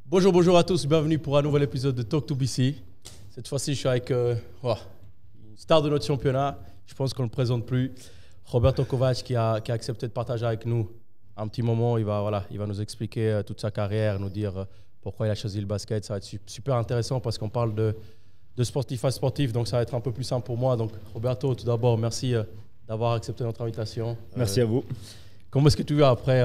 Bonjour, bonjour à tous, bienvenue pour un nouvel épisode de Talk to BC. Cette fois-ci, je suis avec une star de notre championnat. Je pense qu'on ne le présente plus. Roberto Kovacs qui a accepté de partager avec nous un petit moment. Il va nous expliquer toute sa carrière, nous dire pourquoi il a choisi le basket. Ça va être super intéressant parce qu'on parle de sportif à sportif, donc ça va être un peu plus simple pour moi. Donc Roberto, tout d'abord, merci d'avoir accepté notre invitation. Merci à vous. Comment est-ce que tu vas après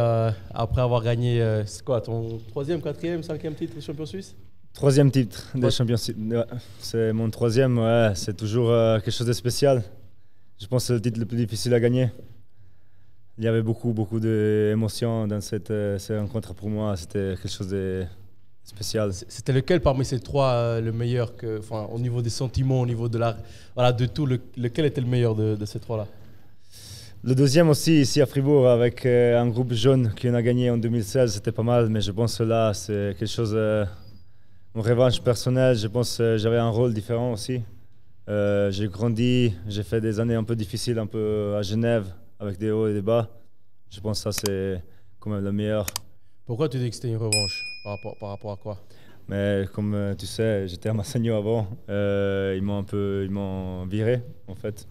avoir gagné c'est quoi, ton 3e, 4e, 5e titre de champion suisse? 3e titre des champions suisses. Ouais, c'est mon 3e, ouais, c'est toujours quelque chose de spécial. Je pense que c'est le titre le plus difficile à gagner. Il y avait beaucoup d'émotions dans cette rencontre pour moi. C'était quelque chose de spécial. C'était lequel parmi ces trois le meilleur au niveau des sentiments, au niveau de tout, lequel était le meilleur de ces trois-là? Le deuxième aussi, ici à Fribourg, avec un groupe jeune qui en a gagné en 2016, c'était pas mal, mais je pense que là, c'est quelque chose, mon revanche personnelle, je pense que j'avais un rôle différent aussi. J'ai grandi, j'ai fait des années un peu difficiles, un peu à Genève, avec des hauts et des bas. Je pense que ça, c'est quand même le meilleur. Pourquoi tu dis que c'était une revanche? Par rapport à quoi? Mais comme tu sais, j'étais à Massagno avant, ils m'ont viré, en fait.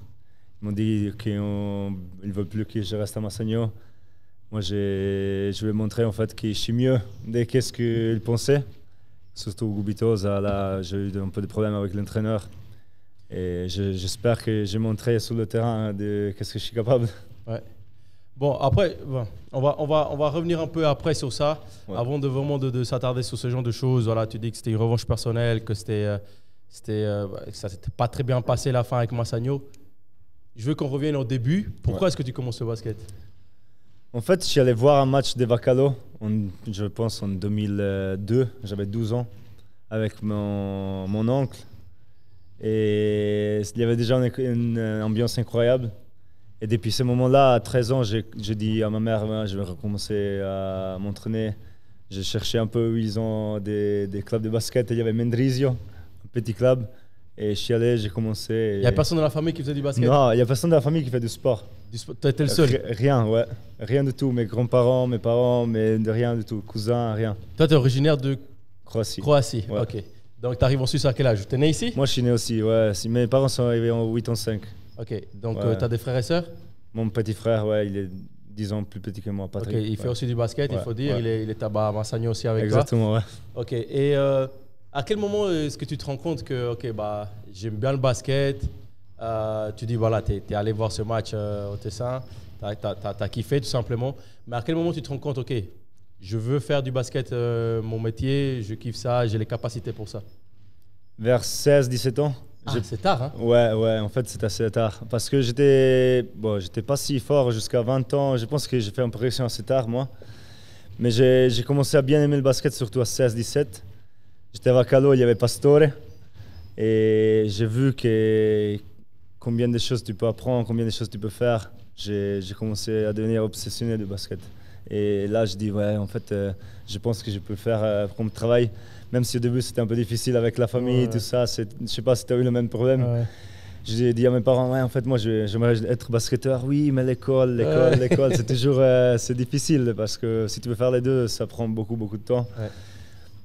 Ils m'ont dit qu'ils ne veulent plus que je reste à Massagno. Moi, je vais montrer en fait que je suis mieux de ce qu'ils pensaient. Surtout Gubitoza, là, j'ai eu un peu de problèmes avec l'entraîneur. Et j'espère que j'ai montré sur le terrain de qu'est-ce que je suis capable. Ouais. Bon, après, on va revenir un peu après sur ça. Ouais. Avant de vraiment de s'attarder sur ce genre de choses. Voilà, tu dis que c'était une revanche personnelle, que ça s'était pas très bien passé la fin avec Massagno. Je veux qu'on revienne au début. Pourquoi est-ce que tu commences le basket? En fait, je suis allé voir un match de Vakalo, je pense en 2002. J'avais 12 ans, avec mon oncle. Et il y avait déjà une ambiance incroyable. Et depuis ce moment-là, à 13 ans, j'ai dit à ma mère, je vais recommencer à m'entraîner. J'ai cherché un peu où ils ont des clubs de basket. Et il y avait Mendrisio, un petit club. Et je suis allé, j'ai commencé. Il n'y a personne dans la famille qui faisait du basket? Non, il n'y a personne dans la famille qui fait du sport. Tu étais le seul? Rien, ouais. Rien du tout. Mes grands-parents, mes parents, mais rien du tout. Cousins, rien. Toi, tu es originaire de Croatie. Croatie, ouais. Ok. Donc, tu arrives en Suisse à quel âge? Tu es né ici? Moi, je suis né aussi, ouais. Mes parents sont arrivés en 85. Ok. Donc, ouais. Tu as des frères et sœurs? Mon petit frère, ouais, il est 10 ans plus petit que moi. Patrick. Ok, il fait aussi du basket, il faut dire. Ouais. Il est à Massagno aussi avec Exactement, toi? Ouais. Ok. Et à quel moment est-ce que tu te rends compte que j'aime bien le basket? Tu dis, voilà, tu es allé voir ce match au Tessin, tu as kiffé tout simplement. Mais à quel moment tu te rends compte, ok, je veux faire du basket mon métier, je kiffe ça, j'ai les capacités pour ça? Vers 16-17 ans. C'est tard, hein? Ouais, en fait, c'est assez tard. Parce que j'étais pas si fort jusqu'à 20 ans. Je pense que j'ai fait une progression assez tard, moi. Mais j'ai commencé à bien aimer le basket, surtout à 16-17. J'étais à Vakalo, il y avait Pastore. Et j'ai vu combien de choses tu peux apprendre, combien de choses tu peux faire. J'ai commencé à devenir obsessionné du basket. Et là, je dis, ouais, en fait, je pense que je peux faire comme travail. Même si au début, c'était un peu difficile avec la famille, tout ça. Je ne sais pas si tu as eu le même problème. Ouais. J'ai dit à mes parents, ouais, en fait, moi, j'aimerais être basketteur. Oui, mais l'école, c'est toujours c'est difficile parce que si tu veux faire les deux, ça prend beaucoup de temps. Ouais.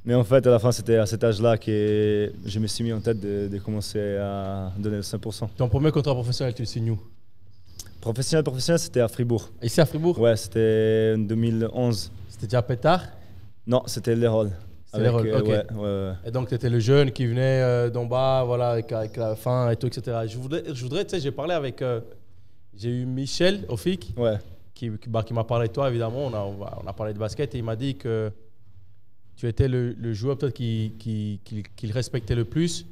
Mais en fait, à la fin, c'était à cet âge-là que je me suis mis en tête de commencer à donner le 100%. Ton premier contrat professionnel, tu le signes où? Professionnel, c'était à Fribourg. Ici à Fribourg? Ouais, c'était en 2011. C'était déjà pétard? Non, c'était l'Hérault. Okay. Ouais. Et donc, tu étais le jeune qui venait d'en bas, voilà, avec la faim et tout, etc. Je voudrais, tu sais, j'ai parlé avec... j'ai eu Michel Ofik, qui m'a parlé de toi, évidemment. On a parlé de basket et il m'a dit que tu étais le joueur peut-être qu'il respectait le plus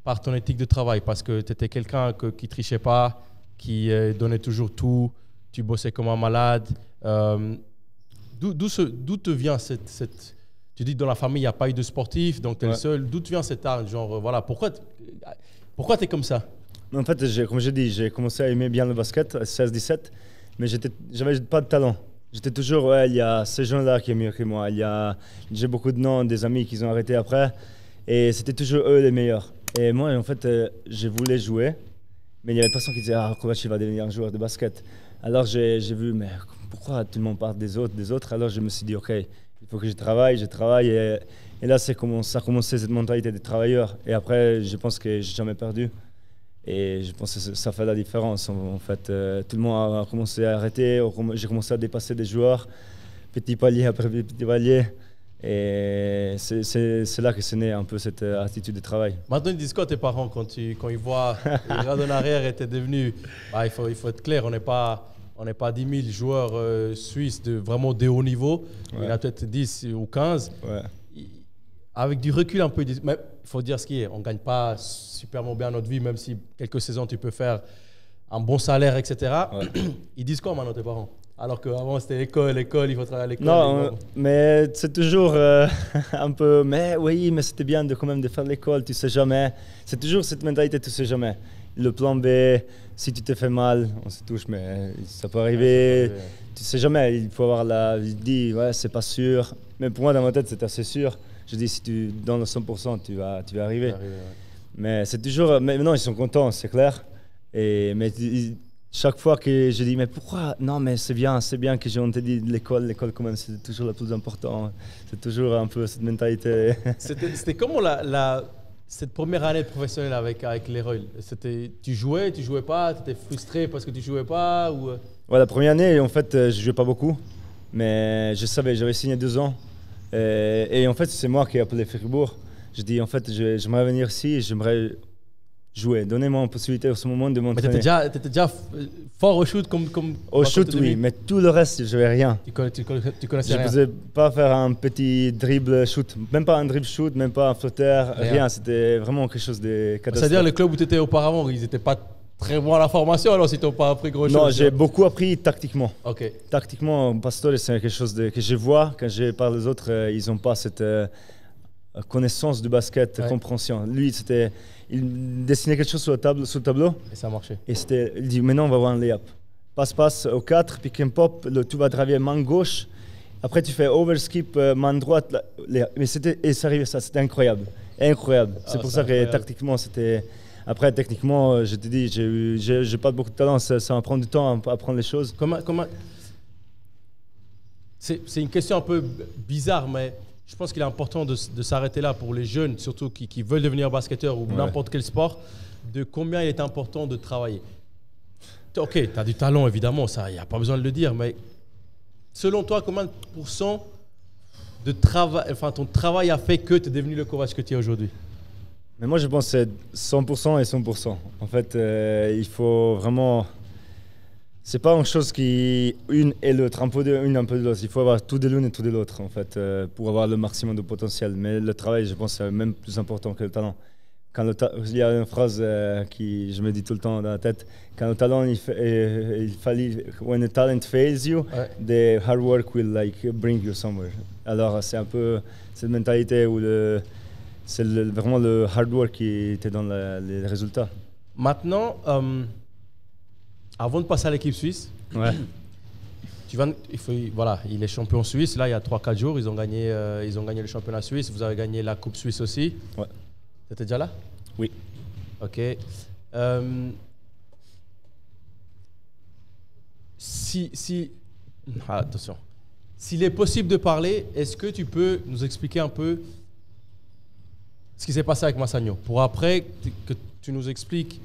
par ton éthique de travail, parce que tu étais quelqu'un qui ne trichait pas, qui donnait toujours tout, tu bossais comme un malade. D'où te vient cette tu dis que dans la famille, il n'y a pas eu de sportif, donc tu es le seul. D'où te vient cet art? Genre, voilà, pourquoi tu es comme ça? En fait, comme j'ai dit, j'ai commencé à aimer bien le basket à 16-17, mais j'avais pas de talent. J'étais toujours, il y a ces gens-là qui sont mieux que moi. J'ai beaucoup de noms, des amis qui ont arrêté après, et c'était toujours eux les meilleurs. Et moi, en fait, je voulais jouer, mais il y avait personne qui disait, Kovacs va devenir un joueur de basket. Alors j'ai vu, mais pourquoi tout le monde parle des autres? Alors je me suis dit, ok, il faut que je travaille. Et là, ça a commencé cette mentalité des travailleurs. Et après, je pense que j'ai jamais perdu. Et je pense que ça fait la différence. En fait, tout le monde a commencé à arrêter. J'ai commencé à dépasser des joueurs, petit palier après petit palier. Et c'est là que c'est né un peu cette attitude de travail. Maintenant, ils disent quoi tes parents quand ils voient les gars en arrière étaient devenus... Bah, il faut être clair, on n'est pas 10 000 joueurs suisses vraiment de haut niveau. Ouais. Il y en a peut-être 10 ou 15. Ouais. Avec du recul un peu, mais il faut dire ce qui est. On ne gagne pas superment bien notre vie, même si quelques saisons, tu peux faire un bon salaire, etc. Ouais. Ils disent quoi maintenant tes parents? Alors qu'avant, c'était l'école, il faut travailler à l'école. Non, mais c'est toujours un peu... Mais oui, mais c'était bien quand même de faire l'école, tu ne sais jamais. C'est toujours cette mentalité, tu ne sais jamais. Le plan B, si tu te fais mal, on se touche, mais ça peut arriver. Tu ne sais jamais, il faut avoir la... Je dis, ouais, c'est pas sûr. Mais pour moi, dans ma tête, c'est assez sûr. Je dis, si tu donnes le 100%, tu vas arriver. Ouais. Mais c'est toujours... Mais non, ils sont contents, c'est clair. Mais chaque fois que je dis, mais pourquoi? Non, mais c'est bien que j'ai entendu l'école quand même, c'est toujours le plus important. C'est toujours un peu cette mentalité. C'était comment cette première année professionnelle avec Leroy? Tu jouais pas? Tu étais frustré parce que tu jouais pas ou... Ouais, la première année, en fait, je jouais pas beaucoup. Mais je savais, j'avais signé 2 ans. Et en fait, c'est moi qui ai appelé Fribourg. Je dis, en fait, j'aimerais venir ici et j'aimerais jouer. Donnez-moi une possibilité à ce moment de m'entraîner. Mais t'étais déjà fort au shoot comme au shoot, oui, mais tout le reste, je n'avais rien. Tu connaissais rien? Je ne faisais pas faire un petit dribble shoot. Même pas un dribble shoot, même pas un flotteur, rien. C'était vraiment quelque chose de catastrophique. C'est-à-dire, le club où tu étais auparavant, ils n'étaient pas très bons à la formation, alors si tu n'as pas appris grand-chose? Non, j'ai beaucoup appris tactiquement. Okay. Tactiquement, Pastore, c'est quelque chose que je vois. Quand je parle aux autres, ils n'ont pas cette connaissance du basket, compréhension. Lui, il dessinait quelque chose sur le tableau. Et ça marchait. Et il dit, maintenant, on va voir un layup. Passe au 4, pick and pop, tu vas travailler main gauche. Après, tu fais overskip, main droite. Mais ça arrivait, c'était incroyable. Incroyable. C'est pour ça que tactiquement, c'était... Après, techniquement, je te dis, j'ai pas beaucoup de talent, ça va prendre du temps à apprendre les choses. C'est une question un peu bizarre, mais je pense qu'il est important de s'arrêter là pour les jeunes, surtout qui veulent devenir basketteurs ou n'importe quel sport, de combien il est important de travailler. Ok, tu as du talent, évidemment, il n'y a pas besoin de le dire, mais selon toi, combien de pourcents de ton travail a fait que tu es devenu le coach que tu es aujourd'hui? Mais moi, je pense que c'est 100% et 100%. En fait, il faut vraiment... C'est pas une chose qui une et l'autre, un peu de l'une, un peu de l'autre. Il faut avoir tout de l'une et tout de l'autre, en fait, pour avoir le maximum de potentiel. Mais le travail, je pense, c'est même plus important que le talent. Il y a une phrase qui je me dis tout le temps dans la tête. Quand le talent, when the talent fails you, the hard work will bring you somewhere. Alors, c'est un peu cette mentalité où c'est vraiment le hard work qui te donne les résultats. Maintenant, avant de passer à l'équipe suisse, il est champion suisse. Là, il y a 3-4 jours, ils ont gagné le championnat suisse. Vous avez gagné la Coupe Suisse aussi. Ouais. Tu étais déjà là? Oui. Ok. Attention. S'il est possible de parler, est-ce que tu peux nous expliquer un peu ce qui s'est passé avec Massagno, pour après que tu nous expliques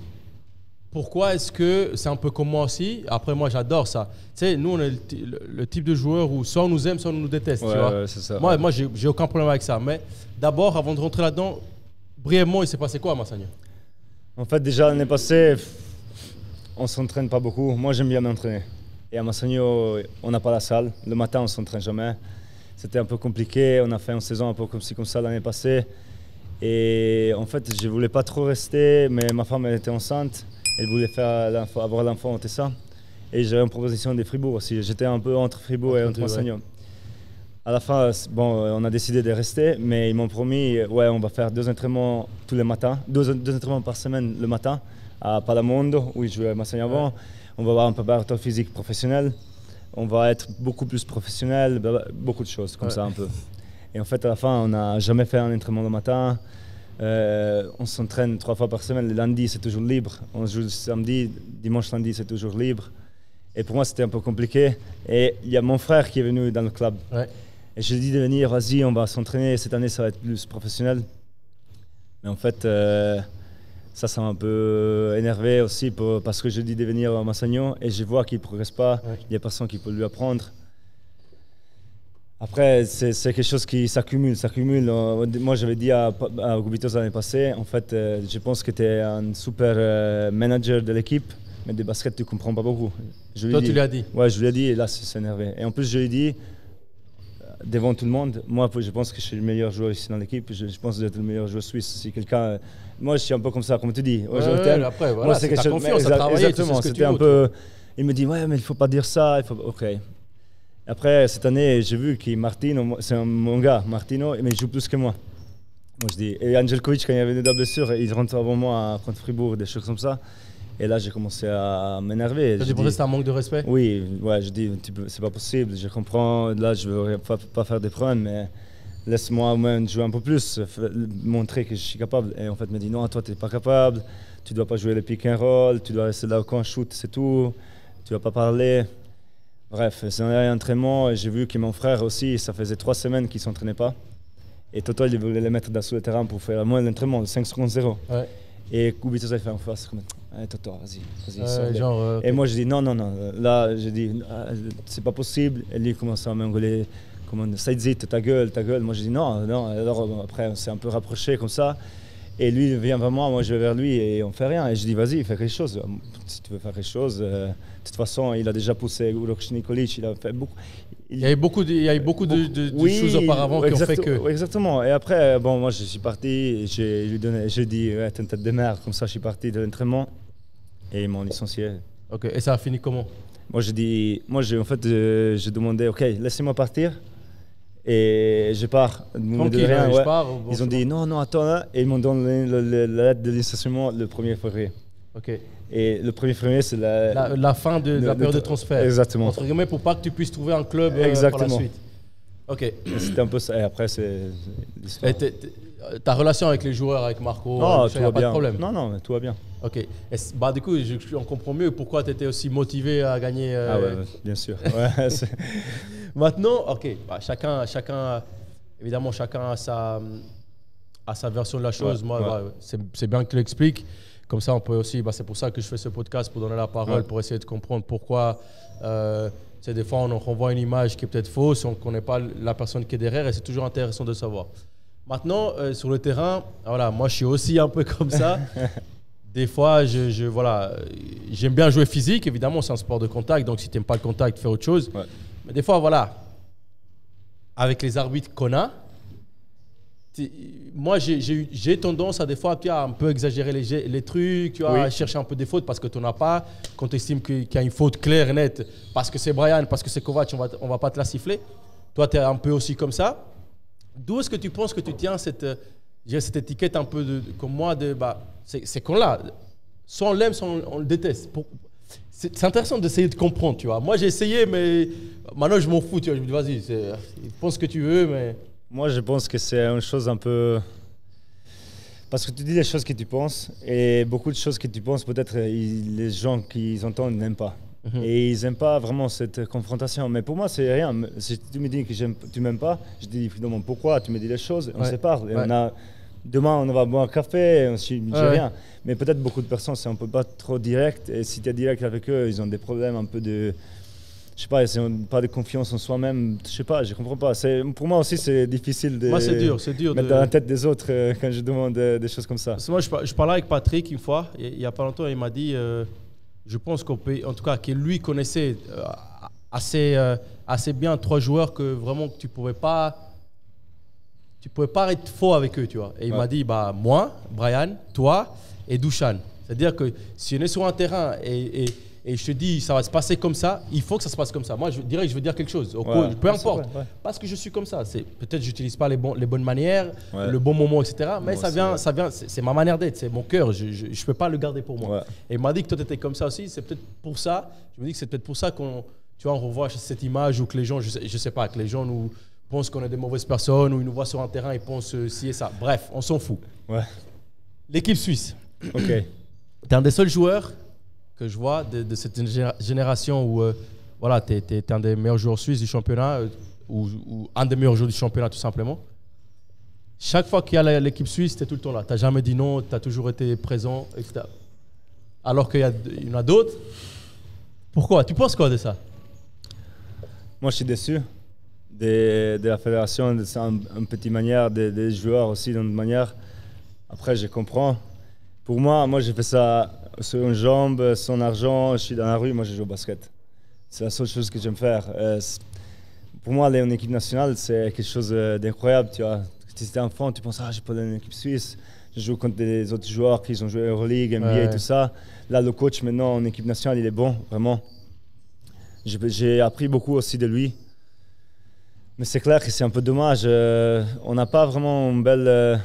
pourquoi est-ce que c'est un peu comme moi aussi. Après, moi, j'adore ça. Tu sais, nous, on est le type de joueur où soit on nous aime, soit on nous déteste. Tu vois, c'est ça. Moi, j'ai aucun problème avec ça. Mais d'abord, avant de rentrer là-dedans, brièvement, il s'est passé quoi à Massagno? En fait, déjà, l'année passée, on ne s'entraîne pas beaucoup. Moi, j'aime bien m'entraîner. Et à Massagno, on n'a pas la salle. Le matin, on ne s'entraîne jamais. C'était un peu compliqué. On a fait une saison un peu comme ça l'année passée. Et en fait, je ne voulais pas trop rester, mais ma femme elle était enceinte. Elle voulait avoir l'enfant, et ça. Et j'avais une proposition de Fribourg aussi. J'étais un peu entre Fribourg et entre Massagno. À la fin, on a décidé de rester, mais ils m'ont promis, on va faire 2 entraînements tous les matins, 2 entraînements par semaine le matin, à Palamondo, où je jouais à Massagno avant. Ouais. On va avoir un préparateur physique professionnel. On va être beaucoup plus professionnel, beaucoup de choses comme ça un peu. Et en fait, à la fin, on n'a jamais fait un entraînement le matin. On s'entraîne 3 fois par semaine. Le lundi, c'est toujours libre. On joue le samedi, dimanche, lundi, c'est toujours libre. Et pour moi, c'était un peu compliqué. Et il y a mon frère qui est venu dans le club. Ouais. Et je lui ai dit de venir, vas-y, on va s'entraîner. Cette année, ça va être plus professionnel. Mais en fait, ça m'a un peu énervé aussi parce que je lui ai dit de venir à Massagno et je vois qu'il ne progresse pas. Ouais. Il y a personne qui peut lui apprendre. Après, c'est quelque chose qui s'accumule. Moi, j'avais dit à Goubitos l'année passée, en fait, je pense que tu es un super manager de l'équipe, mais de basket, tu ne comprends pas beaucoup. Toi, tu lui as dit? Ouais, je lui ai dit et là, c'est énervé. Et en plus, je lui ai dit, devant tout le monde, moi, je pense que je suis le meilleur joueur ici dans l'équipe. Je pense être le meilleur joueur suisse. Si quelqu'un, moi, je suis un peu comme ça, comme tu dis. Après, voilà, c'est ta confiance à travailler. Exactement, c'était un peu... Il me dit, ouais, mais il ne faut pas dire ça. Ok. Après, cette année, j'ai vu que Martino, c'est mon gars, Martino, mais il joue plus que moi. Moi, je dis. Et Angelkovic, quand il y avait des blessures, il rentre avant moi contre Fribourg, des choses comme ça. Et là, j'ai commencé à m'énerver. Tu pensé que c'était un manque de respect? Oui, ouais, je dis, c'est pas possible, je comprends. Là, je veux pas faire des problèmes, mais laisse-moi même jouer un peu plus, montrer que je suis capable. Et en fait, il me dit, non, toi, tu n'es pas capable, tu dois pas jouer le pick and roll, tu dois rester là au coin, shoot, c'est tout, tu dois pas parler. Bref, c'est un entraînement. J'ai vu que mon frère aussi, ça faisait 3 semaines qu'il ne s'entraînait pas. Et Toto, il voulait les mettre sur le terrain pour faire moins l'entraînement, le 5 secondes 0. Ouais. Et Goubitos, il fait en face, comme Toto, vas-y. Et moi, je dis non. Là, je dis, c'est pas possible. Et lui, il commence à m'engueuler. Saidzit, ta gueule. Moi, je dis non. Alors, après, on s'est un peu rapproché comme ça. Et lui, il vient vers moi je vais vers lui et on fait rien. Et je dis, vas-y, fais quelque chose. Si tu veux faire quelque chose. De toute façon, il a déjà poussé Uroš Nikolić, il a fait beaucoup. Il y a eu beaucoup de choses auparavant qui ont fait que. Exactement. Et après, bon, moi, je suis parti et j'ai dit, ouais, t'es une tête de merde. Comme ça, je suis parti de l'entraînement et ils m'ont licencié. Ok. Et ça a fini comment? Moi, j'ai demandé, ok, laissez-moi partir. Et je pars. Tranquille, rien, ouais. Ils ont dit non, attends là. Et ils m'ont donné la lettre de licenciement le 1er février. Ok. Et le 1er février, c'est la fin de la période de transfert. Exactement. Entre guillemets, pour pas que tu puisses trouver un club par la suite. Ok. C'était un peu ça. Et après, c'est l'histoire. Ta relation avec les joueurs, avec Marco, tout va pas bien. De problème. Non, tout va bien. Ok. Du coup, on comprend mieux pourquoi tu étais aussi motivé à gagner. Ah ouais, bien sûr. Ouais, maintenant, ok. Chacun, évidemment, chacun a sa version de la chose. Ouais, moi, c'est bien que tu l'expliques. Comme ça, on peut aussi. C'est pour ça que je fais ce podcast, pour donner la parole, pour essayer de comprendre pourquoi. Des fois, on renvoie une image qui est peut-être fausse, on ne connaît pas la personne qui est derrière, et c'est toujours intéressant de savoir. Maintenant, sur le terrain, voilà, moi, je suis aussi un peu comme ça. Des fois, j'aime bien jouer physique. Évidemment, c'est un sport de contact, donc si tu n'aimes pas le contact, fais autre chose. Ouais. Mais des fois, voilà, avec les arbitres qu'on a, moi, j'ai tendance à des fois à un peu exagérer les trucs, tu vois, à chercher un peu des fautes parce que tu n'en as pas. Quand tu estimes qu'il y a une faute claire et nette, parce que c'est Brian, parce que c'est Kovac, on va pas te la siffler. Toi, tu es un peu aussi comme ça. D'où est-ce que tu penses que tu tiens cette étiquette un peu comme moi c'est qu'on l'a. Soit on l'aime, soit on le déteste. C'est intéressant d'essayer de comprendre, tu vois. Moi, j'ai essayé, mais maintenant, je m'en fous, tu vois. Je me dis, vas-y, pense ce que tu veux, mais... Moi, je pense que c'est une chose un peu... Parce que tu dis les choses que tu penses, et beaucoup de choses que tu penses, peut-être les gens qui entendent n'aiment pas. Et ils n'aiment pas vraiment cette confrontation. Mais pour moi, c'est rien. Si tu me dis que tu m'aimes pas, je dis évidemment pourquoi, tu me dis les choses, on se parle. Et demain, on va boire un café, je dis rien. Mais peut-être beaucoup de personnes, c'est un peu pas trop direct. Et si tu es direct avec eux, ils ont des problèmes un peu de... Je sais pas, ils n'ont pas de confiance en soi-même. Je sais pas, je comprends pas. Pour moi aussi, c'est difficile de mettre dans la tête des autres quand je demande des choses comme ça. Moi, je parlais avec Patrick une fois, il y a pas longtemps, il m'a dit... je pense qu'on peut, en tout cas, que lui connaissait assez bien 3 joueurs que vraiment tu pouvais pas être faux avec eux, tu vois. Et il m'a dit, moi, Brian, toi et Dusan. C'est-à-dire que si on est sur un terrain et je te dis, ça va se passer comme ça, il faut que ça se passe comme ça. Moi, je dirais que je veux dire quelque chose. Peu importe. Parce que je suis comme ça. Peut-être que je n'utilise pas les bonnes manières, le bon moment, etc. Mais ça vient, c'est ma manière d'être, c'est mon cœur. Je ne peux pas le garder pour moi. Ouais. Et il m'a dit que toi, tu étais comme ça aussi. C'est peut-être pour ça. Je me dis que c'est peut-être pour ça qu'on revoit cette image où que les gens, je sais pas, que les gens nous pensent qu'on est des mauvaises personnes ou ils nous voient sur un terrain et pensent ci et ça. Bref, on s'en fout. Ouais. L'équipe suisse. Ok. Tu es un des seuls joueurs que je vois de cette génération où tu es un des meilleurs joueurs suisses du championnat. ou un des meilleurs joueurs du championnat tout simplement. Chaque fois qu'il y a l'équipe suisse, tu es tout le temps là. Tu n'as jamais dit non, tu as toujours été présent, etc. Alors qu'il y en a d'autres. Pourquoi? Tu penses quoi de ça? Moi, je suis déçu de la fédération, de une petite manière, des joueurs aussi d'une manière. Après, je comprends. Pour moi, j'ai fait ça sur une jambe, sans argent. Je suis dans la rue, moi, je joue au basket. C'est la seule chose que j'aime faire. Pour moi, aller en équipe nationale, c'est quelque chose d'incroyable. Tu vois. Si tu es enfant, tu penses, je peux aller en équipe suisse. Je joue contre des autres joueurs qui ont joué Euroleague, NBA, tout ça. Là, le coach, maintenant, en équipe nationale, il est bon, vraiment. J'ai appris beaucoup aussi de lui. Mais c'est clair que c'est un peu dommage. On n'a pas vraiment une belle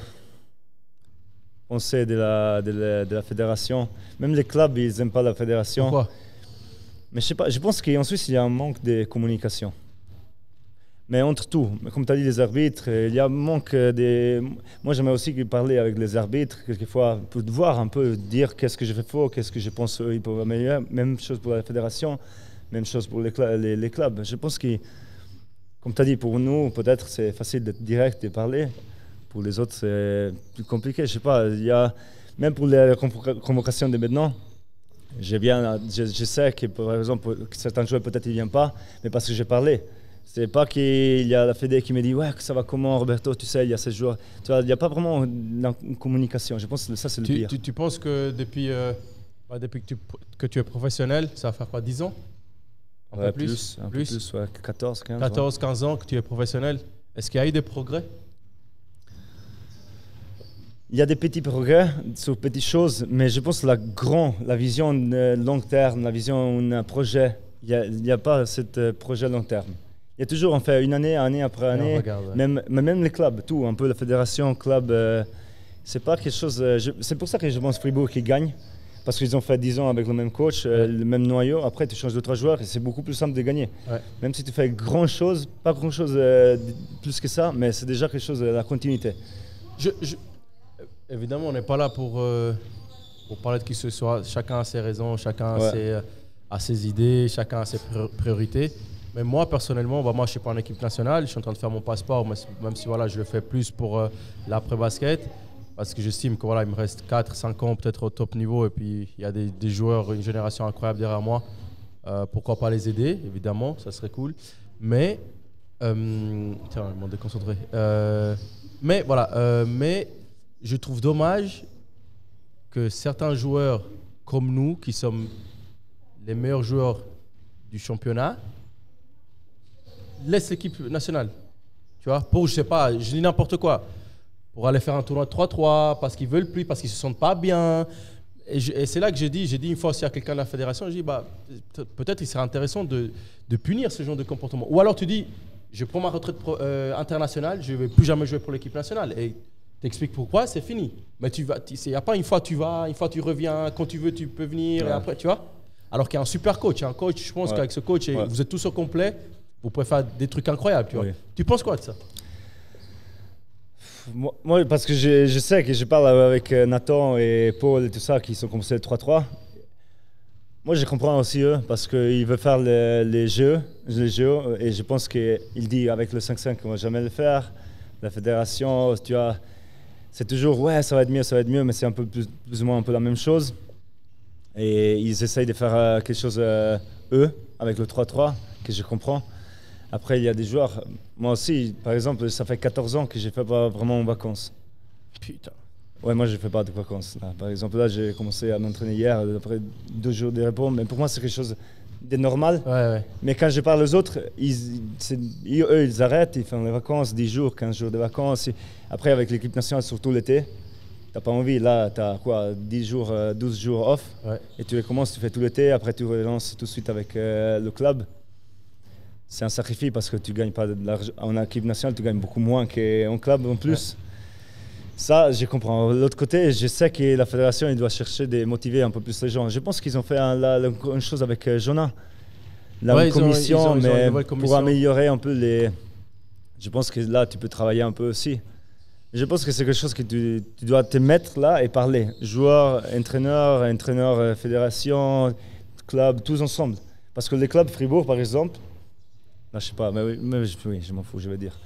pensée de la fédération. Même les clubs, ils n'aiment pas la fédération. Pourquoi? Mais je sais pas, je pense qu'en Suisse, il y a un manque de communication. Mais entre tout, comme tu as dit, les arbitres, il y a un manque des... Moi, j'aimerais aussi parler avec les arbitres, quelquefois, pour voir un peu, dire qu'est-ce que je fais faux, qu'est-ce que je pense qu'ils peuvent améliorer. Même chose pour la fédération, même chose pour les clubs. Je pense que, comme tu as dit, pour nous, peut-être c'est facile d'être direct et parler. Pour les autres, c'est plus compliqué. Je sais pas, il y a... Même pour les convocations de maintenant, je sais que, par exemple, certains joueurs, peut-être, ils ne viennent pas, mais parce que j'ai parlé. C'est pas qu'il y a la Fédé qui me dit ouais, ça va comment Roberto, tu sais, il y a ces joueurs. Tu vois, il n'y a pas vraiment une communication. Je pense que ça, c'est le pire. Tu penses que depuis que tu es professionnel, ça va faire quoi, 10 ans? Un peu plus, 14, 15 14, 15 ans que tu es professionnel. Est-ce qu'il y a eu des progrès? Il y a des petits progrès sur petites choses, mais je pense que la vision long terme, la vision d'un projet, il n'y a pas ce projet long terme. Il y a toujours, on fait une année après année, même les clubs, tout, un peu la fédération, club, c'est pas quelque chose... c'est pour ça que je pense Fribourg qui gagne, parce qu'ils ont fait 10 ans avec le même coach, le même noyau, après tu changes de 3 joueurs et c'est beaucoup plus simple de gagner. Ouais. Même si tu fais grand-chose, pas grand-chose plus que ça, mais c'est déjà quelque chose de la continuité. Évidemment, on n'est pas là pour parler de qui que ce soit, chacun a ses raisons, chacun a ses idées, chacun a ses priorités. Mais moi, personnellement, moi, je ne suis pas en équipe nationale. Je suis en train de faire mon passeport, même si voilà, je le fais plus pour l'après-basket. Parce que j'estime qu'il me reste 4-5 ans peut-être au top niveau. Et puis, il y a des joueurs, une génération incroyable derrière moi. Pourquoi pas les aider, évidemment, ça serait cool. Mais, tiens, ils m'ont déconcentré. Mais voilà, mais je trouve dommage que certains joueurs comme nous, qui sommes les meilleurs joueurs du championnat, laisse l'équipe nationale, tu vois, pour, je sais pas, je dis n'importe quoi, pour aller faire un tournoi de 3-3, parce qu'ils veulent plus, parce qu'ils se sentent pas bien. Et c'est là que j'ai dit une fois aussi à quelqu'un de la fédération, j'ai dit, peut-être il serait intéressant de punir ce genre de comportement. Ou alors tu dis, je prends ma retraite internationale, je vais plus jamais jouer pour l'équipe nationale. Et t'expliques pourquoi, c'est fini. Mais il n'y a pas une fois tu vas, une fois tu reviens, quand tu veux tu peux venir, et après, tu vois. Alors qu'il y a un super coach, je pense qu'avec ce coach, vous êtes tous au complet. Vous pouvez faire des trucs incroyables, tu vois. Tu penses quoi de ça? Moi, parce que je sais que je parle avec Nathan et Paul et tout ça, qui sont commencés le 3-3. Moi, je comprends aussi eux, parce qu'ils veulent faire les jeux, et je pense qu'il dit avec le 5-5 qu'on ne va jamais le faire. La fédération, tu vois, c'est toujours, ouais, ça va être mieux, mais c'est un peu plus ou moins un peu la même chose. Et ils essayent de faire quelque chose, eux, avec le 3-3, que je comprends. Après, il y a des joueurs, moi aussi, par exemple, ça fait 14 ans que je ne fais pas vraiment en vacances. Putain. Ouais, moi, je ne fais pas de vacances. Là. Par exemple, là, j'ai commencé à m'entraîner hier, après 2 jours de repos, mais pour moi, c'est quelque chose de normal. Ouais. Mais quand je parle aux autres, eux, ils arrêtent, ils font les vacances, 10 jours, 15 jours de vacances. Après, avec l'équipe nationale, surtout l'été, tu n'as pas envie. Là, tu as quoi, 10 jours, 12 jours off, et tu recommences, tu fais tout l'été, après tu relances tout de suite avec le club. C'est un sacrifice parce que tu ne gagnes pas de l'argent. En équipe nationale, tu gagnes beaucoup moins qu'en club en plus. Ouais. Ça, je comprends. De l'autre côté, je sais que la fédération doit chercher de motiver un peu plus les gens. Je pense qu'ils ont fait une chose avec Jonah. La commission, mais pour améliorer un peu les... Je pense que là, tu peux travailler un peu aussi. Je pense que c'est quelque chose que tu dois te mettre là et parler. Joueurs, entraîneurs, fédération, club, tous ensemble. Parce que les clubs Fribourg, par exemple, Non, je sais pas, mais oui, je m'en fous, je vais dire.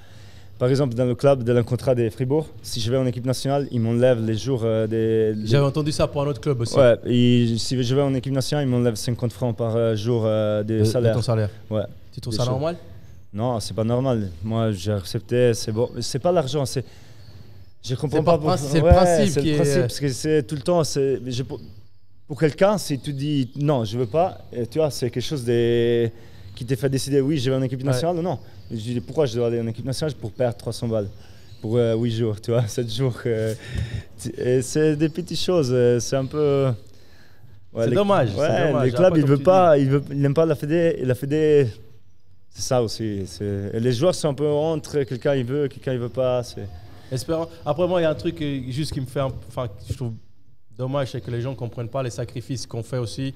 Par exemple, dans le club, dans le contrat des Fribourg, si je vais en équipe nationale, ils m'enlèvent les jours J'avais entendu ça pour un autre club aussi. Ouais, et si je vais en équipe nationale, ils m'enlèvent 50 francs par jour de salaire. De ton salaire. Ouais. Tu trouves ça normal? Non, c'est pas normal. Moi, j'ai accepté, c'est bon. C'est pas l'argent, c'est... Je comprends pas. C'est le principe qui est... C'est le principe, parce que c'est tout le temps... Pour quelqu'un, si tu dis non, je veux pas, tu vois, c'est quelque chose qui te fait décider, oui, je vais en équipe nationale ou non. Je dis, pourquoi je dois aller en équipe nationale pour perdre 300 balles pour 8 jours, tu vois, 7 jours. C'est des petites choses, c'est un peu... Ouais, c'est dommage. Le club, il n'aime pas la Fédé. Et la Fédé, c'est ça aussi. Et les joueurs sont un peu entre quelqu'un il veut, quelqu'un il veut pas. Espérons. Après, moi, il y a un truc juste qui me fait... Enfin, je trouve dommage, c'est que les gens ne comprennent pas les sacrifices qu'on fait aussi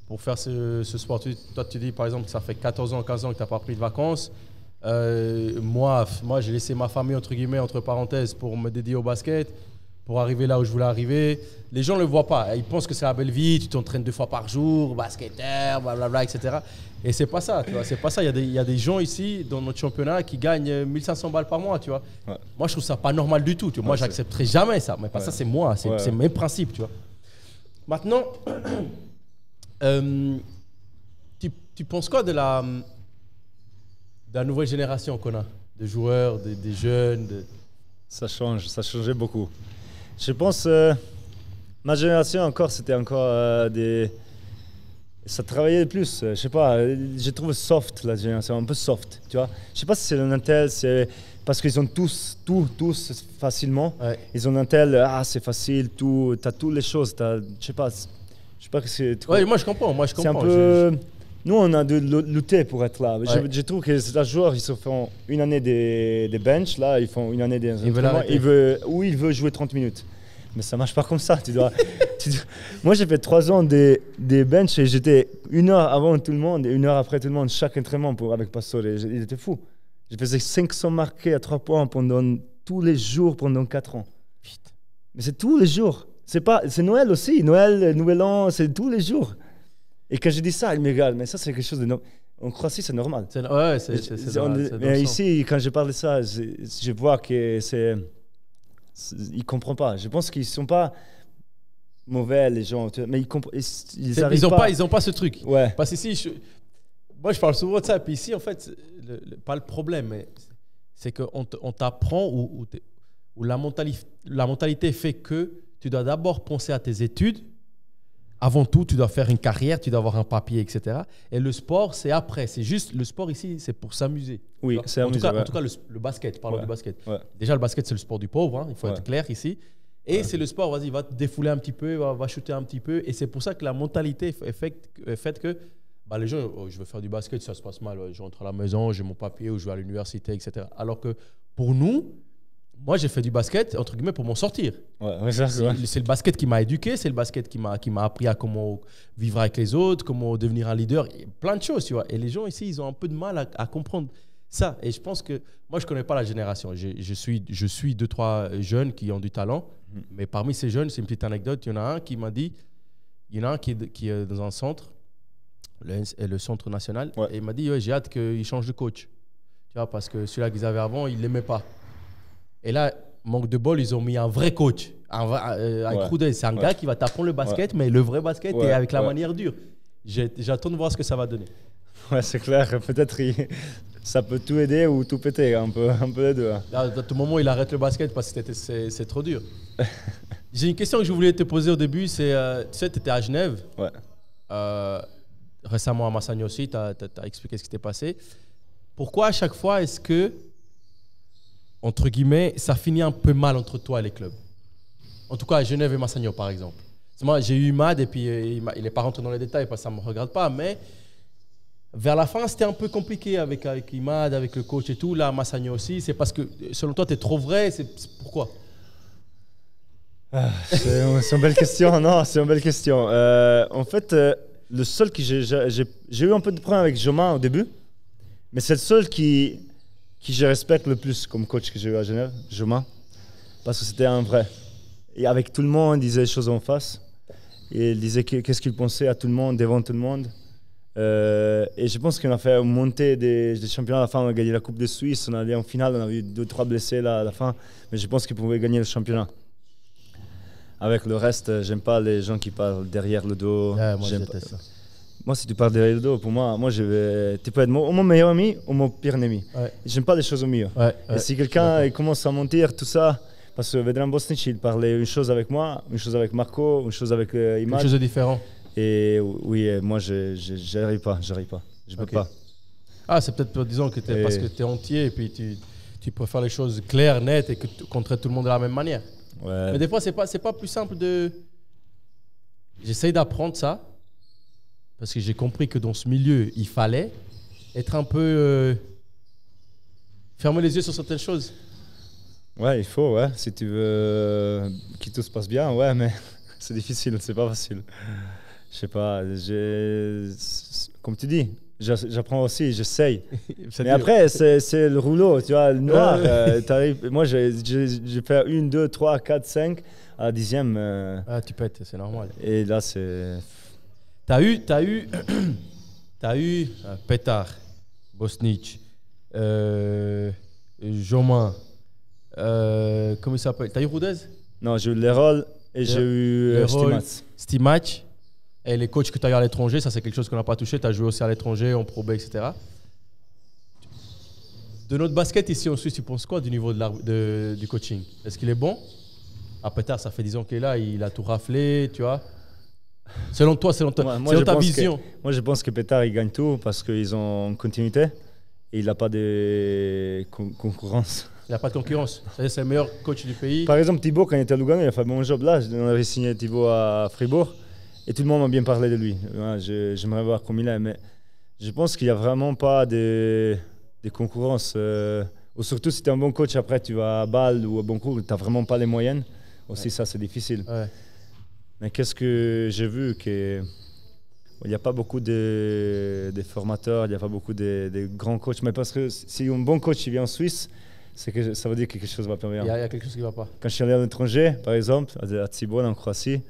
pour faire ce sport. Toi, tu dis, par exemple, que ça fait 14 ans, 15 ans que tu n'as pas pris de vacances. Moi, j'ai laissé ma famille, entre guillemets, entre parenthèses, pour me dédier au basket, pour arriver là où je voulais arriver. Les gens ne le voient pas. Ils pensent que c'est la belle vie, tu t'entraînes 2 fois par jour, basketteur, blablabla, etc. Et c'est pas ça, tu vois. C'est pas ça. Il y a des gens ici, dans notre championnat, qui gagnent 1500 balles par mois, tu vois. Ouais. Moi, je trouve ça pas normal du tout. Tu vois. Moi, j'accepterai jamais ça. Mais pas ça, c'est moi. C'est mes principes, tu vois. Maintenant, tu penses quoi de la nouvelle génération qu'on a, de joueurs, des jeunes Ça change, ça changeait beaucoup. Je pense, ma génération encore, c'était encore ça travaillait plus, je sais pas, je trouve soft la génération, un peu soft, tu vois. Je sais pas si c'est le Nantel, c'est parce qu'ils ont tous facilement. Ouais. Ils ont Nantel, c'est facile, tout, t'as toutes les choses, je sais pas que c'est... Ouais, moi je comprends. C'est un peu... Nous, on a de lutter pour être là. Ouais. Je trouve que les joueurs, ils se font une année des bench, là, ils font une année des entraînements. Ils veulent jouer 30 minutes. Mais ça marche pas comme ça. Moi, j'ai fait 3 ans des bench et j'étais 1 heure avant tout le monde et 1 heure après tout le monde, chaque entraînement avec Pastore. Il était fou. Je faisais 500 marqués à 3 points tous les jours pendant 4 ans. Putain. Mais c'est tous les jours. C'est Noël aussi. Noël, Nouvel An, c'est tous les jours. Et quand je dis ça, il me regarde, mais ça c'est quelque chose de normal. En Croatie, c'est normal. Ouais, c'est mais ici, quand je parle de ça, je vois que ils ne comprennent pas. Je pense qu'ils ne sont pas mauvais, les gens, mais ils n'ont pas ce truc. Ouais. Parce qu'ici, moi je parle souvent de ça, et puis ici, en fait, pas le problème, mais c'est qu'on t'apprend où la mentalité fait que tu dois d'abord penser à tes études. Avant tout, tu dois faire une carrière, tu dois avoir un papier, etc. Et le sport, c'est après. C'est juste, le sport ici, c'est pour s'amuser. Oui, c'est amusé. En tout cas, le basket, parlons du basket. Ouais. Déjà, le basket, c'est le sport du pauvre, hein, il faut être clair ici. Et c'est le sport, vas-y, va te défouler un petit peu, va shooter un petit peu. Et c'est pour ça que la mentalité est faite que les gens, je veux faire du basket, ça se passe mal. Je rentre à la maison, j'ai mon papier, ou je vais à l'université, etc. Alors que pour nous, moi, j'ai fait du basket, entre guillemets, pour m'en sortir. C'est le basket qui m'a éduqué, c'est le basket qui m'a appris à comment vivre avec les autres, comment devenir un leader, plein de choses, tu vois. Et les gens ici, ils ont un peu de mal à comprendre ça. Et je pense que, moi, je ne connais pas la génération. Je suis 2-3 jeunes qui ont du talent, mais parmi ces jeunes, c'est une petite anecdote, il y en a un qui m'a dit, il y en a un qui est dans un centre, le centre national, et il m'a dit, j'ai hâte qu'il change de coach. Tu vois, parce que celui-là qu'ils avaient avant, il ne l'aimait pas. Et là, manque de bol, ils ont mis un vrai coach, avec Rudel. C'est un gars qui va t'apprendre le basket, mais le vrai basket et avec la manière dure. J'attends de voir ce que ça va donner. Ouais, c'est clair. Peut-être ça peut tout aider ou tout péter, un peu les deux. Hein. Là, à tout moment, il arrête le basket parce que c'est trop dur. J'ai une question que je voulais te poser au début. C'est, tu sais, tu étais à Genève. Ouais. Récemment à Massagno aussi, tu as expliqué ce qui s'était passé. Pourquoi à chaque fois est-ce que, entre guillemets, ça finit un peu mal entre toi et les clubs? En tout cas, à Genève et Massagno, par exemple. Moi, j'ai eu Imad et puis il n'est pas rentré dans les détails parce que ça ne me regarde pas, mais vers la fin, c'était un peu compliqué avec Imad, avec le coach et tout. Là, Massagno aussi. C'est parce que, selon toi, tu es trop vrai. C'est pourquoi? C'est une belle question. Non, c'est une belle question. En fait, le seul que j'ai eu un peu de problème avec Jomain au début, mais c'est le seul qui je respecte le plus comme coach que j'ai eu à Genève, Jomain, parce que c'était un vrai. Et avec tout le monde, il disait les choses en face. Et il disait qu'est-ce qu'il pensait à tout le monde, devant tout le monde. Et je pense qu'on a fait monter des championnats à la fin. On a gagné la Coupe de Suisse, on est allé en finale, on a eu 2-3 blessés là, à la fin. Mais je pense qu'ils pouvaient gagner le championnat. Avec le reste, j'aime pas les gens qui parlent derrière le dos. Ouais, moi, j'aime pas ça. Moi, si tu parles derrière le dos, pour moi tu peux être mon meilleur ami ou mon pire ennemi. Ouais. J'aime pas les choses au milieu. Et si quelqu'un commence à mentir, tout ça, parce que Vedran Bosnic, il parlait une chose avec moi, une chose avec Marco, une chose avec Imad. Quelque chose de différent. Et oui, moi, j'arrive pas. Je peux pas. Ah, c'est peut-être, disons, que parce que tu es entier et puis tu préfères les choses claires, nettes et qu'on traite tout le monde de la même manière. Ouais. Mais des fois, c'est pas plus simple de... J'essaye d'apprendre ça parce que j'ai compris que dans ce milieu, il fallait être un peu... fermer les yeux sur certaines choses. Ouais, il faut, ouais. Si tu veux que tout se passe bien, ouais, mais c'est difficile, c'est pas facile. Je sais pas, comme tu dis, j'apprends aussi, j'essaye. Mais dur. Après, c'est le rouleau, tu vois, le noir. Moi, j'ai fait 1, 2, 3, 4, 5, à la 10e. Ah, tu pètes, c'est normal. Et là, c'est... T'as eu Petar, Bosnic, Jomain, comment il s'appelle? T'as eu Rudez? Non, j'ai eu Leroy et j'ai eu Stimac. Et les coachs que tu as eu à l'étranger, ça c'est quelque chose qu'on n'a pas touché. Tu as joué aussi à l'étranger, en Pro B, etc. De notre basket ici en Suisse, tu penses quoi du niveau du coaching? Est-ce qu'il est bon? À Petar, ça fait 10 ans qu'il est là, il a tout raflé, tu vois. Selon toi, selon ta vision. Moi, je pense que Petar, il gagne tout parce qu'ils ont une continuité et il n'a pas de concurrence. Il n'y a pas de concurrence. C'est-à-dire c'est le meilleur coach du pays. Par exemple, Thibaut, quand il était à Lugano, il a fait un bon job là. On avait signé Thibaut à Fribourg. Et tout le monde m'a bien parlé de lui. J'aimerais voir comme il est, mais je pense qu'il n'y a vraiment pas de concurrence. Ou surtout si tu es un bon coach, après tu vas à Bâle ou à Boncourt, tu n'as vraiment pas les moyens. Aussi, ça, c'est difficile. Ouais. Mais qu'est-ce que j'ai vu qu'il n'y a pas beaucoup de formateurs, il n'y a pas beaucoup de grands coachs. Mais parce que si un bon coach vient en Suisse, ça veut dire que quelque chose ne va pas bien. Il y a quelque chose qui ne va pas. Quand je suis allé à l'étranger, par exemple, à Tibol, en Croatie,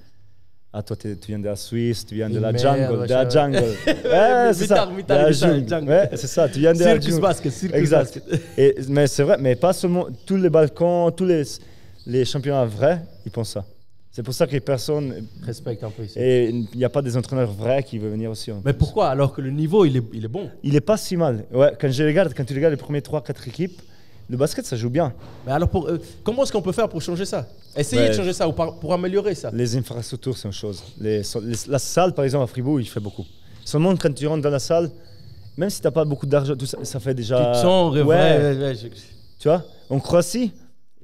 ah, toi, tu viens de la Suisse, tu viens de la jungle. Ouais, c'est ça. Ouais, c'est ça, tu viens de la jungle. Circus basket. Mais c'est vrai, mais pas seulement tous les Balkans, tous les championnats vrais, ils pensent ça. C'est pour ça que les personnes respectent un peu ici. Et il n'y a pas des entraîneurs vrais qui veulent venir aussi. Mais pourquoi? Alors que le niveau, il est bon. Il n'est pas si mal. Ouais, quand tu regardes les premiers 3-4 équipes, le basket, ça joue bien. Mais alors, comment est-ce qu'on peut faire pour changer ça? Essayer de changer ça ou pour améliorer ça? Les infrastructures, c'est une chose. La salle, par exemple, à Fribourg, il fait beaucoup. Seulement, quand tu rentres dans la salle, même si tu n'as pas beaucoup d'argent, tout ça, ça fait déjà... Tu te sens Tu vois, en Croatie,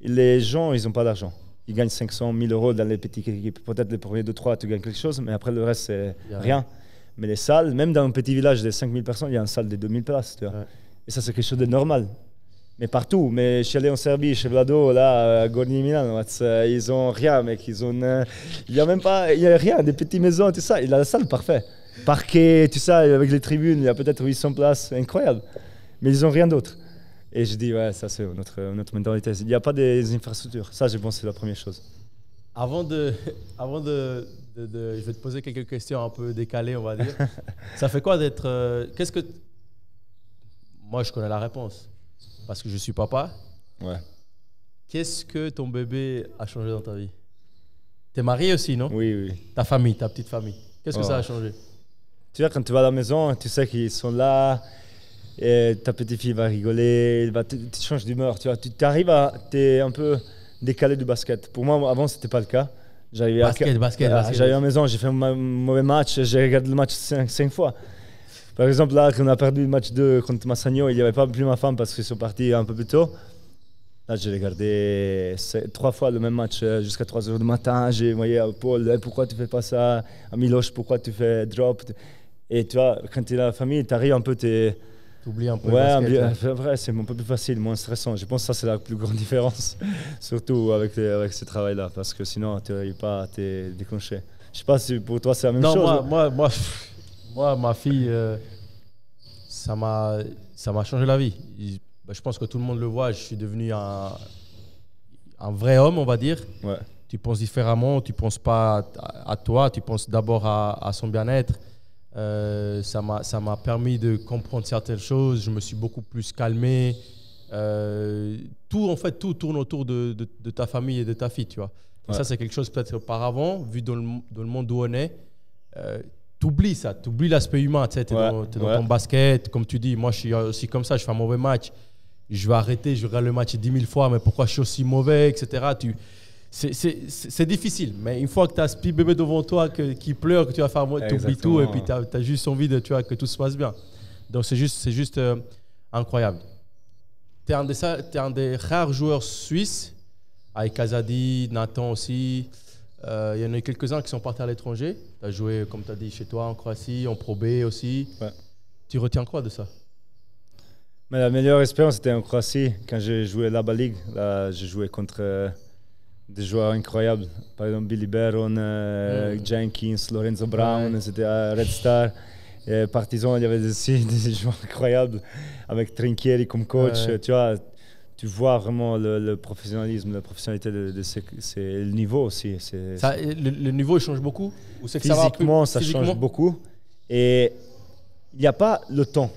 les gens, ils n'ont pas d'argent. Ils gagnent 500 000 euros dans les petites équipes. Peut-être les premiers 2-3, tu gagnes quelque chose, mais après, le reste, c'est rien. Mais les salles, même dans un petit village de 5000 personnes, il y a une salle de 2000 places. Tu vois. Et ça, c'est quelque chose de normal. Mais partout, mais je suis allé en Serbie, chez Vlado, là, à Gornji Milano, ils ont rien, mec, il y a même pas, il y a rien, des petites maisons, tout ça, il a la salle parfait. Parquet, tout ça, avec les tribunes, il y a peut-être 800 places, incroyable. Mais ils ont rien d'autre. Et je dis, ouais, ça c'est notre mentalité. Il n'y a pas des infrastructures, ça je pense que c'est la première chose. Avant de, je vais te poser quelques questions un peu décalées, on va dire. Ça fait quoi d'être, moi je connais la réponse. Parce que je suis papa. Ouais. Qu'est-ce que ton bébé a changé dans ta vie? T'es marié aussi, non? Oui. Ta famille, ta petite famille. Qu'est-ce que ça a changé? Tu vois, quand tu vas à la maison, tu sais qu'ils sont là, et ta petite fille va rigoler, tu changes d'humeur. Tu arrives t'es un peu décalé du basket. Pour moi, avant, c'était pas le cas. J'arrivais à la maison, j'ai fait un mauvais match, j'ai regardé le match 5 fois. Par exemple, là, quand on a perdu le match 2 contre Massagno, il n'y avait pas plus ma femme parce qu'ils sont partis un peu plus tôt. Là, j'ai regardé 3 fois le même match jusqu'à 3 h du matin. J'ai envoyé à Paul, pourquoi tu ne fais pas ça? À Miloš, pourquoi tu fais drop? Et tu vois, quand tu es dans la famille, tu arrives un peu, tu oublies un peu le basket. Ouais, c'est un peu plus facile, moins stressant. Je pense que ça, c'est la plus grande différence, surtout avec ce travail-là, parce que sinon, tu n'arrives pas à te déclencher. Je ne sais pas si pour toi, c'est la même chose. Non, moi, ma fille, ça m'a changé la vie. Je pense que tout le monde le voit. Je suis devenu un vrai homme, on va dire. Ouais. Tu penses différemment. Tu ne penses pas à toi. Tu penses d'abord à son bien-être. Ça m'a permis de comprendre certaines choses. Je me suis beaucoup plus calmé. Tout tourne autour de ta famille et de ta fille, tu vois. Et ça, c'est quelque chose peut-être auparavant, vu dans le monde où on est, t'oublies ça, t'oublies l'aspect humain. Tu sais, t'es dans ton basket, comme tu dis. Moi, je suis aussi comme ça. Je fais un mauvais match, je vais arrêter, je regarde le match 10 000 fois, mais pourquoi je suis aussi mauvais, etc. C'est difficile, mais une fois que tu as ce petit bébé devant toi qui pleure, que tu vas faire tu oublies tout et puis tu as juste envie de, tu vois, que tout se passe bien. Donc c'est juste incroyable. Tu es un des rares joueurs suisses, avec Kazadi, Nathan aussi. Il y en a eu quelques-uns qui sont partis à l'étranger. Tu as joué, comme tu as dit, chez toi en Croatie, en Pro B aussi. Ouais. Tu retiens quoi de ça? Mais la meilleure expérience était en Croatie, quand j'ai joué l'ABA League. Là, j'ai joué contre des joueurs incroyables. Par exemple, Billy Baron, Jenkins, Lorenzo Brown, c'était à Red Star. Et Partizan, il y avait aussi des joueurs incroyables, avec Trinchieri comme coach. Tu vois, tu vois vraiment le professionnalisme, la professionnalité c'est le niveau aussi. Le niveau, il change beaucoup? Ou c'est que physiquement, ça change beaucoup. Et il n'y a pas le temps.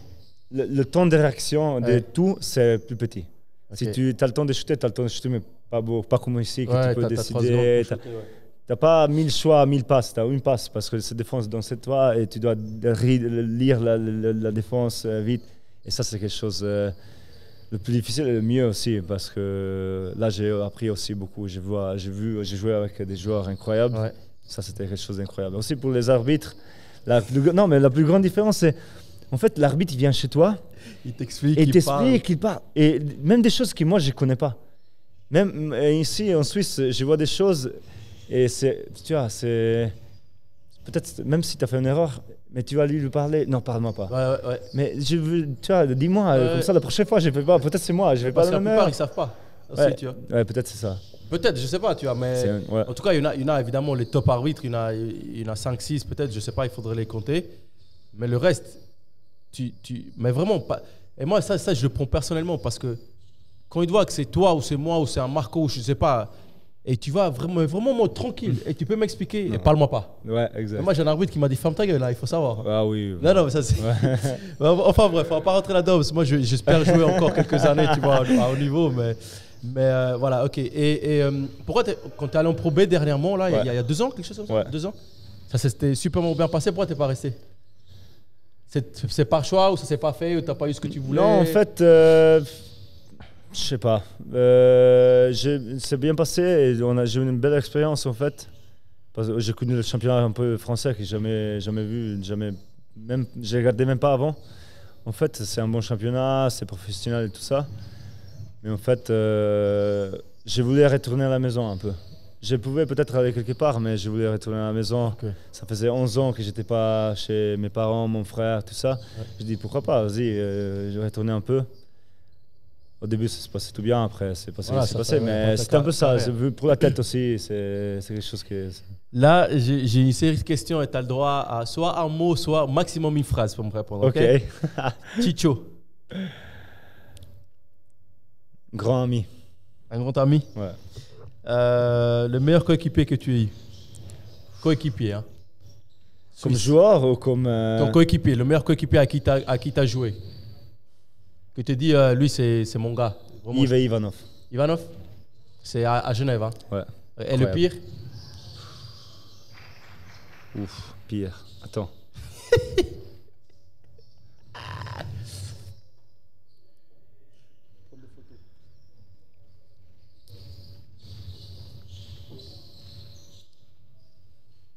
Le temps de réaction de tout, c'est plus petit. Okay. Si tu as le temps de shooter, tu as le temps de shooter, mais pas comme ici, que tu peux décider. Tu n'as pas 1000 choix, 1000 passes, tu as une passe parce que cette défense dans cette toi et tu dois lire la défense vite. Et ça, c'est quelque chose le plus difficile et le mieux aussi parce que là, j'ai appris aussi beaucoup. J'ai joué avec des joueurs incroyables. Ouais. Ça, c'était quelque chose d'incroyable. Aussi pour les arbitres, la plus grande différence, c'est en fait, l'arbitre, il vient chez toi. Il t'explique, il parle. Et même des choses que moi, je ne connais pas. Même ici, en Suisse, je vois des choses. Et tu vois, c'est. Peut-être, même si tu as fait une erreur, mais tu vas lui parler. Non, parle-moi pas. Ouais. Mais tu vois, dis-moi, comme ça, la prochaine fois, je ne fais pas. Peut-être c'est moi, je ne vais pas le même. La plupart, ils ne savent pas. Aussi, tu vois. Ouais, peut-être c'est ça. Peut-être, je ne sais pas, tu vois. Mais en tout cas, il y en a évidemment les top arbitres. Il y en a 5, 6, peut-être, je ne sais pas, il faudrait les compter. Mais le reste. Mais vraiment pas. Et moi, ça, je le prends personnellement parce que quand il voit que c'est toi ou c'est moi ou c'est un Marco, je ne sais pas, et tu vas vraiment moi, tranquille et tu peux m'expliquer et parle-moi pas. Ouais, exact. Et moi, j'ai un arbitre qui m'a dit ferme ta gueule, là, il faut savoir. Ah oui. Non, mais ça c'est. Enfin bref, on va pas rentrer là-dedans parce que moi, j'espère jouer encore quelques années, tu vois, à haut niveau, mais voilà, ok. Et pourquoi quand tu es allé en Pro B dernièrement, là, il y a 2 ans, quelque chose comme ça, 2 ans, ça s'était super bien passé, pourquoi tu n'es pas resté? C'est par choix ou ça s'est pas fait ou t'as pas eu ce que tu voulais? Non, en fait, je sais pas. C'est bien passé et j'ai eu une belle expérience en fait. Parce que j'ai connu le championnat un peu français que j'ai jamais vu, j'ai regardé même pas avant. En fait, c'est un bon championnat, c'est professionnel et tout ça. Mais en fait, j'ai voulu retourner à la maison un peu. Je pouvais peut-être aller quelque part, mais je voulais retourner à la maison. Okay. Ça faisait 11 ans que je n'étais pas chez mes parents, mon frère, tout ça. Ouais. Je dis pourquoi pas, vas-y, je vais retourner un peu. Au début, ça se passait tout bien, après, c'est passé, mais c'était un peu ça. Pour la tête aussi, c'est quelque chose que... Là, j'ai une série de questions et tu as le droit à soit un mot, soit maximum une phrase pour me répondre. Ok. Chicho. Grand ami. Un grand ami? Ouais. Le meilleur coéquipier que tu aies eu? Coéquipier, hein? Comme joueur ou comme... Ton coéquipier, le meilleur coéquipier à qui tu as joué? Que tu dis, lui, c'est mon gars. Vraiment, Yves Ivanov. Ivanov? C'est à Genève, hein? Ouais. Et le pire? Ouf, pire. Attends.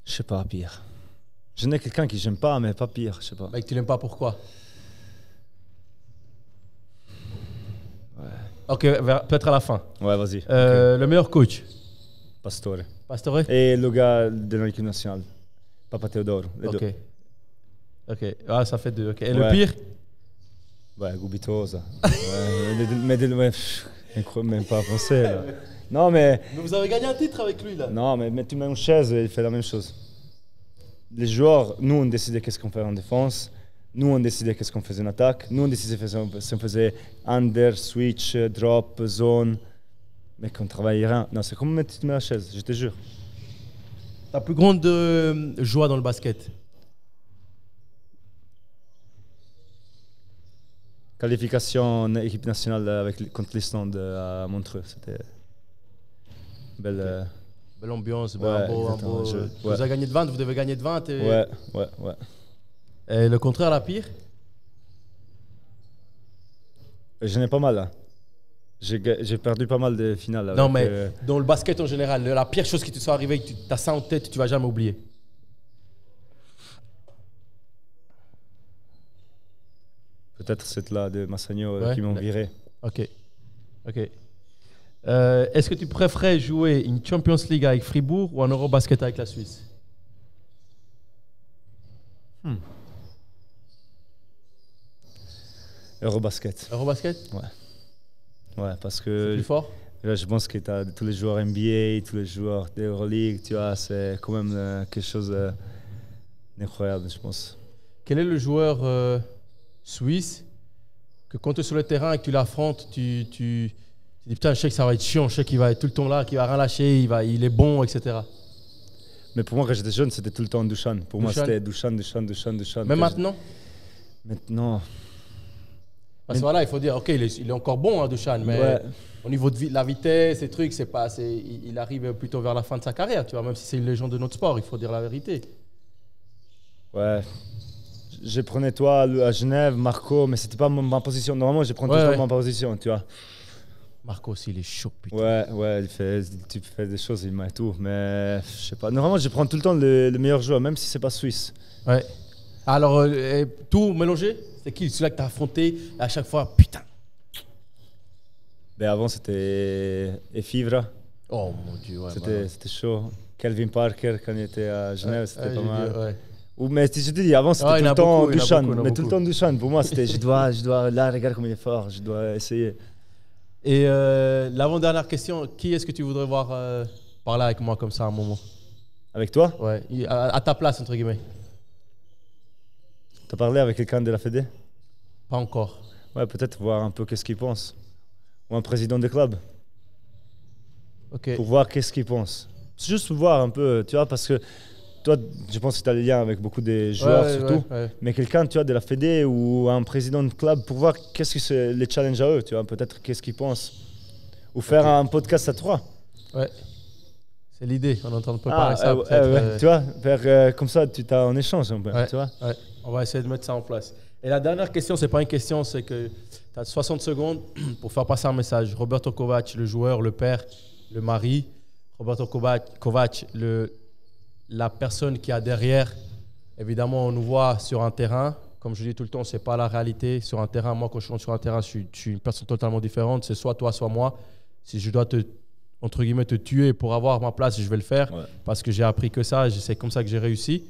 Je sais pas, pire. Je n'ai quelqu'un qui j'aime pas, mais pas pire, je sais pas. Mais tu l'aimes pas, pourquoi? Ouais. Ok, peut-être à la fin. Ouais, vas-y. Okay. Le meilleur coach? Pastore. Pastore? Et le gars de l'équipe nationale. Papa Teodoro. Ok. Ok. Ah, ça fait 2. Okay. Et le pire? Ouais, Gubitosa. Mais même pas penser, là. Non, mais vous avez gagné un titre avec lui, là. Non, mais tu mets une chaise et il fait la même chose. Les joueurs, nous, on décidait qu'est-ce qu'on faisait en défense. Nous, on décidait qu'est-ce qu'on faisait en attaque. Nous, on décidait si on faisait under, switch, drop, zone. Mais qu'on travaillait rien. Non, c'est comme tu te mets la chaise, je te jure. Ta plus grande joie dans le basket? qualification en équipe nationale contre l'Islande à Montreux. C'était belle. Belle ambiance, un beau jeu. Vous avez gagné de 20, vous devez gagner de 20. Ouais. Et le contraire, la pire? J'en ai pas mal là. J'ai perdu pas mal de finales. Non, mais dans le basket en général, la pire chose qui te soit arrivée, tu as ça en tête, tu vas jamais oublier. Peut-être cette-là de Massagno qui m'ont viré. Ok. Est-ce que tu préférais jouer une Champions League avec Fribourg ou un Eurobasket avec la Suisse? Eurobasket. Eurobasket? Ouais, parce que... C'est plus fort? Là, je pense que tu as tous les joueurs NBA, tous les joueurs d'Euroleague, tu vois, c'est quand même quelque chose d'incroyable, je pense. Quel est le joueur suisse que quand tu es sur le terrain et que tu l'affrontes, tu dis putain, je sais que ça va être chiant, je sais qu'il va être tout le temps là, qu'il va rien lâcher, il est bon, etc. Mais pour moi, quand j'étais jeune, c'était tout le temps Dusan. Pour moi, c'était Dusan. Mais maintenant? Maintenant. Parce que voilà, il faut dire, ok, il est encore bon, hein, Dusan, mais au niveau de la vitesse, ces trucs, il arrive plutôt vers la fin de sa carrière, tu vois, même si c'est une légende de notre sport, il faut dire la vérité. Ouais. Je prenais toi à Genève, Marco, mais c'était pas ma position. Normalement, je prends toujours ma position, tu vois. Marco aussi, il est chaud, putain. Ouais, tu fais des choses, il m'a tout. Mais je sais pas. Normalement, je prends tout le temps le meilleur joueur, même si c'est pas suisse. Ouais. Alors, tout mélangé? C'est qui celui-là que tu as affronté à chaque fois? Putain. Ben avant, c'était Efivra. Oh mon Dieu, ouais. C'était chaud. Kelvin Parker, quand il était à Genève, c'était pas mal. Mais je te dis, avant c'était tout le temps Dusan. Mais tout le temps Dusan. Pour moi, c'était je dois, là, regarde comme il est fort, je dois essayer. Et l'avant-dernière question, qui est-ce que tu voudrais voir parler avec moi comme ça à un moment? Avec toi? Ouais, à ta place, entre guillemets. Tu as parlé avec quelqu'un de la Fédé? Pas encore. Ouais, peut-être voir un peu qu'est-ce qu'il pense. Ou un président de club. Ok. Pour voir qu'est-ce qu'il pense. Juste voir un peu, tu vois, parce que toi, je pense que tu as des liens avec beaucoup de joueurs surtout. Mais quelqu'un, tu vois, de la Fédé ou un président de club pour voir qu'est-ce que c'est les challenges à eux, tu vois, peut-être qu'est-ce qu'ils pensent. Ou faire un podcast à 3. Ouais. C'est l'idée, on est en train de préparer ça. Tu vois, faire comme ça, tu as en échange un peu, tu vois. Ouais. On va essayer de mettre ça en place. Et la dernière question, c'est pas une question, c'est que tu as 60 secondes pour faire passer un message. Roberto Kovac, le joueur, le père, le mari. Roberto Kovac, la personne qui a derrière. Évidemment, on nous voit sur un terrain. Comme je dis tout le temps, ce n'est pas la réalité. Sur un terrain, moi, quand je rentre sur un terrain, je suis une personne totalement différente. C'est soit toi, soit moi. Si je dois entre guillemets, te tuer pour avoir ma place, je vais le faire. Parce que j'ai appris que ça. C'est comme ça que j'ai réussi.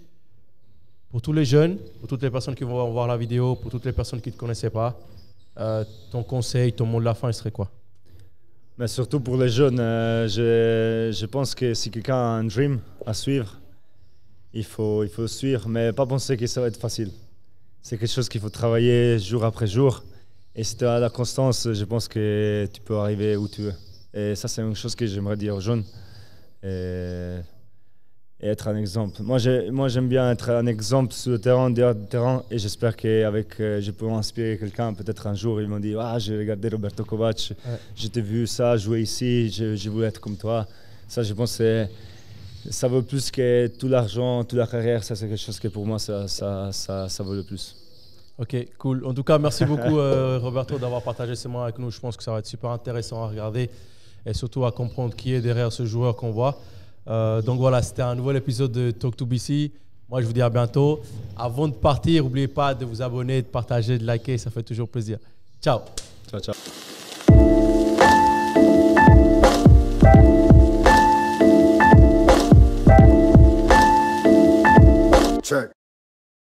Pour tous les jeunes, pour toutes les personnes qui vont voir la vidéo, pour toutes les personnes qui ne te connaissaient pas, ton conseil, ton mot de la fin, il serait quoi? Mais surtout pour les jeunes, je pense que si quelqu'un a un dream à suivre, il faut suivre, mais pas penser que ça va être facile. C'est quelque chose qu'il faut travailler jour après jour. Et si tu as la constance, je pense que tu peux arriver où tu veux. Et ça, c'est une chose que j'aimerais dire aux jeunes. Et être un exemple. Moi, j'aime bien être un exemple sur le terrain, dehors du terrain, et j'espère qu'avec, je peux inspirer quelqu'un. Peut-être un jour, ils m'ont dit « Ah, j'ai regardé Roberto Kovac, j'ai vu ça, jouer ici, je voulais être comme toi. » Ça, je pense que ça vaut plus que tout l'argent, toute la carrière. Ça, c'est quelque chose que pour moi, ça vaut le plus. Ok, cool. En tout cas, merci beaucoup, Roberto, d'avoir partagé ces moments avec nous. Je pense que ça va être super intéressant à regarder et surtout à comprendre qui est derrière ce joueur qu'on voit. Donc voilà, c'était un nouvel épisode de Talk to BC. Moi, je vous dis à bientôt. Avant de partir, n'oubliez pas de vous abonner, de partager, de liker, ça fait toujours plaisir. Ciao. Ciao, ciao.